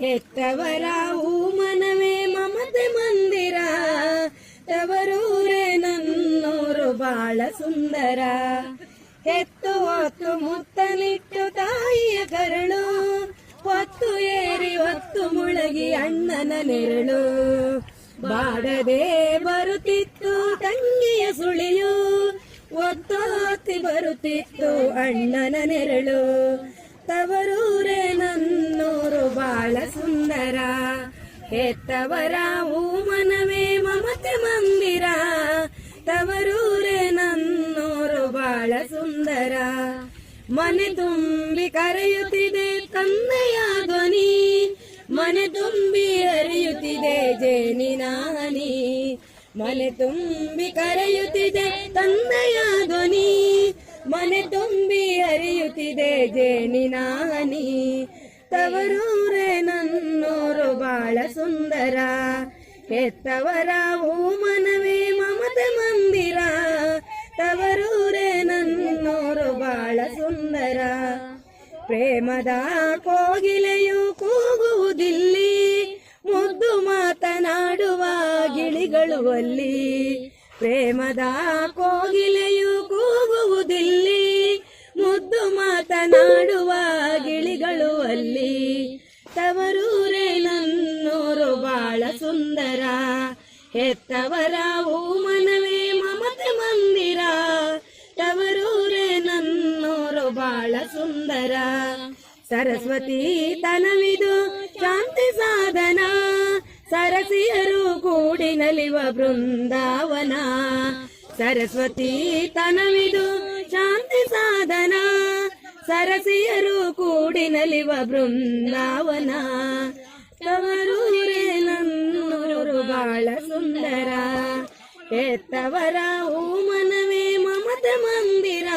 ಹೆತ್ತವರ ಮನವೇ ಮಮತೆ ಮಂದಿರ, ತವರೂರೇ ನನ್ನೂರು ಬಾಳ ಸುಂದರ. ಹೆತ್ತು ಹೊತ್ತು ಮುತ್ತಲಿಟ್ಟು ತಾಯಿಯ ಕರಳು, ಹೊತ್ತು ಏರಿ ಹೊತ್ತು ಮುಳಗಿ ಅಣ್ಣನ ನೆರಳು. ಬಾಡದೆ ಬರುತ್ತಿತ್ತು ತಂಗಿಯ ಸುಳಿಯು, ಒತ್ತೊತ್ತಿ ಬರುತ್ತಿತ್ತು ಅಣ್ಣನ ನೆರಳು. ತವರೂರೇ ನನ್ನೂರು ಬಾಳ ಸುಂದರ, ಹೆತ್ತವರ ಮನವೇ ಮಮತೆ ಮಂದಿರ, ತವರೂರೇ ನನ್ನೂರು ಬಾಳ ಸುಂದರ. ಮನೆ ತುಂಬಿ ಕರೆಯುತ್ತಿದೆ ತಂದೆಯ ಧ್ವನಿ, ಮನೆ ತುಂಬಿ ಹರಿಯುತ್ತಿದೆ ಜೇನಿನ ಹನಿ. ಮನೆ ತುಂಬಿ ಕರೆಯುತ್ತಿದೆ ತಂದೆಯ ಧ್ವನಿ, ಮನೆ ತುಂಬಿ ಹರಿಯುತ್ತಿದೆ ಜೇನಿನ ಹನಿ. ತವರೂರೇ ನನ್ನೂರು ಬಾಳ ಸುಂದರ, ಹೆತ್ತವರ ಮನವೇ ಮಮತೆ ಮಂದಿರ, ತವರೂರೇ ನನ್ನೂರು ಬಾಳ ಸುಂದರ. ಪ್ರೇಮದ ಕೋಗಿಲೆಯು ಕೂಗುವುದಿಲ್ಲಿ, ಮುದ್ದು ಮಾತನಾಡುವ ಗಿಳಿಗಳು ಅಲ್ಲಿ. ಪ್ರೇಮದ ಕೋಗಿಲೆಯು ಕೂಗುವುದಿಲ್ಲಿ, ಮುದ್ದು ಮಾತನಾಡುವ ಗಿಳಿಗಳು ಅಲ್ಲಿ. ತವರೂರೇ ನನ್ನೂರು ಬಾಳ ಸುಂದರ, ಹೆತ್ತವರ ಮನವೇ ಮಮತೆ ಮಂದಿರ, ತವರೂರೇ ನನ್ನೂರು ಬಾಳ ಸುಂದರ. ಸರಸ್ವತಿ ತನವಿದು ಶಾಂತಿ ಸಾಧನ, ಸರಸಿಯರು ಕೂಡಿ ನಲಿವ ಬೃಂದಾವನ. ಸರಸ್ವತಿ ತನವಿದು ಶಾಂತಿ ಸಾಧನ, ಸರಸಿಯರು ಕೂಡಿ ನಲಿವ ಬೃಂದಾವನ. ತವರೂರೇ ನನ್ನೂರು ಬಾಳ ಸುಂದರ, ಹೆತ್ತವರ ಮನವೇ ಮಮತೆ ಮಂದಿರ,